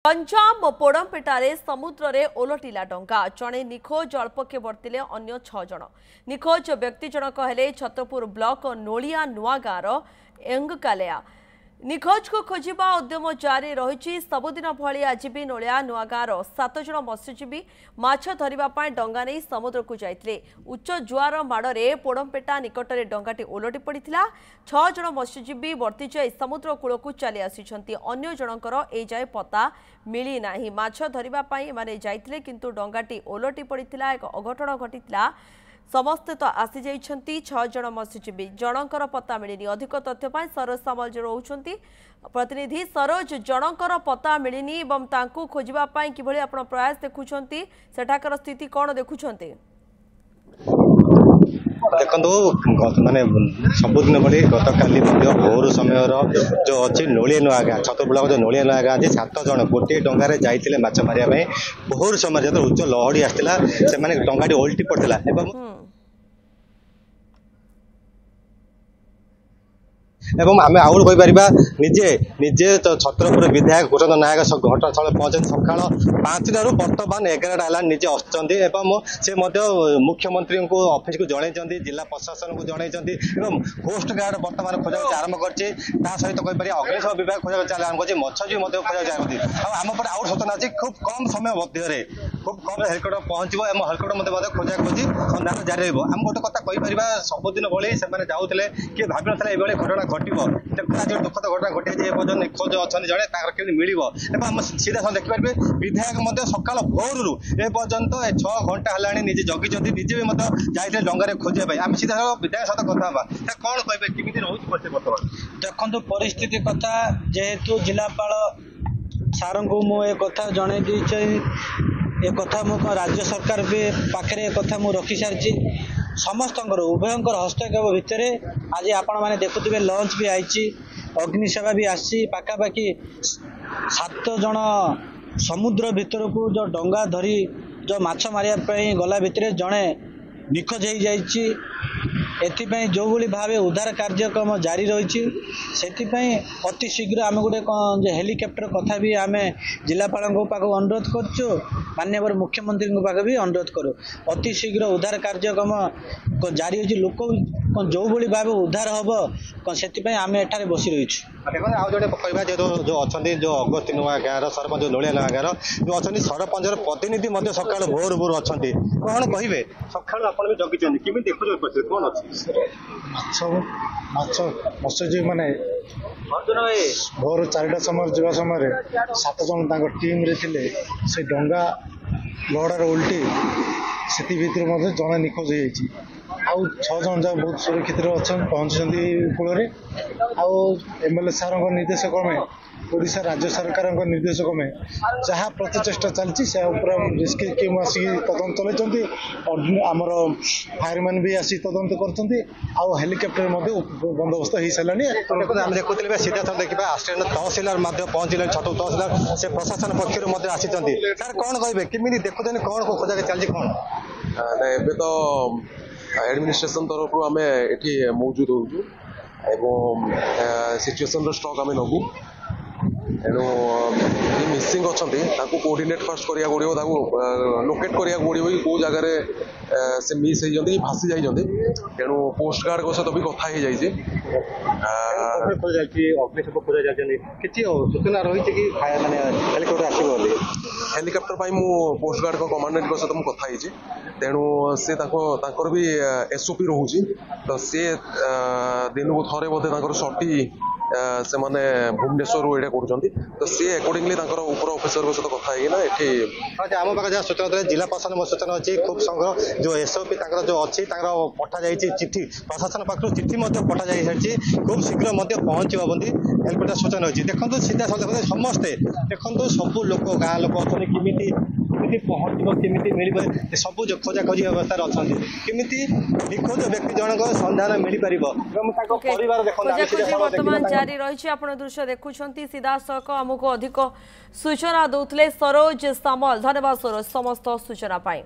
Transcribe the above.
गंजाम पोड़मपेटारे समुद्र रे ओलटिला डंगा जड़े निखोज अल्पके वर्तिले अन्य 6 जन निखोज व्यक्ति जनक हेले छतरपुर ब्लॉक नोलिया नुआ गाँव एंगकालेया निखोज को खोजा उद्यम जारी रही सबुदिन भली आज भी नोलिया नुआ गाँव 7 जन मत्स्यजीवी माछ धरने डंगा नहीं समुद्र को जाते उच्च जुआर माड़े पोड़मपेटा निकटने डंगाटी ओलटि पड़ा 6 जन मत्स्यजीवी वर्ती जाई समुद्र कूल को चली आसी अन्य जनकर ए जाए पता मिली ना माछ धरने माने जाइथिले किंतु डंगाटी ओलटि पड़ा एक अघटन घटी समस्ते तो आसी जाइछंती 6 जन मत्स्यजीवी जनकर पता मिलनी अधिक तथ्य सरोज सामल रोचंती प्रतिनिधि सरोज जनकर पता मिलनी एवं तांकू खोजिबा किभली आपण प्रयास देखुछंती सेठाकर स्थिति कोन देखुछंती देखो माने सबुदिन भली गत काली भोर समय जो अच्छी नोलिया नुआ गाँ छतरपुर ब्लॉक जो नोलिया नुआ गाँ अच्छी 7 जन गोटे डंगार जाइए माछ मारे भोर समय जो उच्च लहड़ी आसाला से डंगाटी ओल्टी पड़ता एवं आम आउट निजे निजे तो छतरपुर विधायक गुरंद नायक घटनास्थल पहुंचे सका 5 बर्तमान 11 है निजे आसुँच से मुख्यमंत्री को ऑफिस को जन जिला प्रशासन को जन कोस्ट गार्ड बर्तमान खोजा आरंभ कर सहित कहीपर अग्निशम विभाग खोजा आरंभ कर मत्स्यजीवी खोजा आम पर आउट सूचना अच्छी खूब कम समय मध्य खूब कम हेलिकप्टर पहुंचो हेलिकप्टर खोजा खोजी सन्धान जारी रहा गोटे कथा कहीपर सबुदिन भली से जाऊे किए भाव ना ये घटना घटो आज दुखद घटना घटी पर्यटन निखोज अच्छा जड़े मिल सीधा देखिपारे विधायक सका भोर एपर्यंत 6 घंटा है निजे जगी निजे भी जाते डंगार खोजापी आम सीधा विधायक सहित कथा कौन कहे किमी रोचे बर्तमान देखो परिस्थिति कथा जेहेतु जिलापाल सार को मुझे कथा जन ए कथा मु राज्य सरकार भी पाखे कथा मु रखी सारी समस्त उभयंकर हस्तक्षेप भितर आज आपण मैंने देखुवे लंच भी आई अग्निसेवा भी आसी पाखापाखि 7 जन समुद्र भितर को जो डंगा धरी जो माछ मारे गला भितर जड़े निखोज हो जाइए एथिपाई जो भाव उद्धार कार्यक्रम जारी रही अति शीघ्र आम गोटे हेलिकप्टर कथा भी आम जिलापाल पाखु अनुरोध करुँ माननीय मुख्यमंत्री पाखे भी अनुरोध करूँ अति शीघ्र उद्धार कार्यक्रम जारी हो लोक जो भाव उद्धार हम से आम एठारे बसी रही देखो आज जो कह जो अच्छा जो अगस्ती नुआ गाँव सरपंच नोलिया नुआ गाँव जो अच्छा सरपंच प्रतिनिधि सका भोर भोर अच्छा कौन कहे सका आप जगी किमी देखुए कौन अच्छी मत्स्यजीवी मैंने भोर 4टा समय जा समय 7 जन टीम रे थिले से डंगा लहड़ार उल्टी से भितर जड़े निखोज हो आउ 6 जन जहाँ बहुत सुरक्षित अच्छा पहुँची कूल एमएलए सार निर्देश क्रमे ओडिशा राज्य सरकार निर्देश क्रमे जहाँ प्रचेषा चलती रेस्क्यू टीम आसिक तदंत चलती आमर फायरमैन भी आसिक तदंत कर हेलिकप्टर बंदोबस्त हो सारा आम देखुले सीधा सर देखा आसिडेंट तहसिलदार पहुंचले छतु तहसिलदार से प्रशासन पक्ष आसी सर कौन कहे किमी देखुन कौन खोजा चलती कौन एबे तो एडमिनिस्ट्रेशन तरफ आम ये मौजूद होचु एवं सिचुएशन स्टॉक आम नबू एणु मिसिंग अच्छा कोऑर्डिनेट फास्ट करा पड़ो लोकेट करा पड़ो कि कौ जगार से मिस होती भासी जाइए तेणु पोस्ट गार्ड सहित भी कथा हो जाए सूचना रही कि हेलिकप्टर आसो हेलिकप्टर पोस्ट गार्ड कमांडेंट सहित मुझे कथी तेणु से भी एसओपी रोचे तो सी दिन को थे बोधे सटी से माने भुवनेश्वर ये कर सी अकॉर्डिंगली ऊपर ऑफिसर सहित कथा आम पाखे जहाँ सूचना जिला प्रशासन सूचना अच्छी खूब संघ जो एसओपी जो अच्छी पठा जाए चिठी प्रशासन पाखु चिठी पठा जा सारी खूब शीघ्र पहुँच बोली हेल्पटा सूचना अच्छी देखो सीधा देखते समस्ते देखो सब लोक गाँ लोक अच्छे किमी पहुँच किमी मिल सब खोजा खोजी अवस्था अच्छा किमी निखोज व्यक्ति जनक सन्धान मिल पार वर्तमान जारी रही आप दृश्य देखुं सीधा सख आमको अधिक सूचना दौले सरोज सामल धन्यवाद सरोज समस्त सूचना पाई।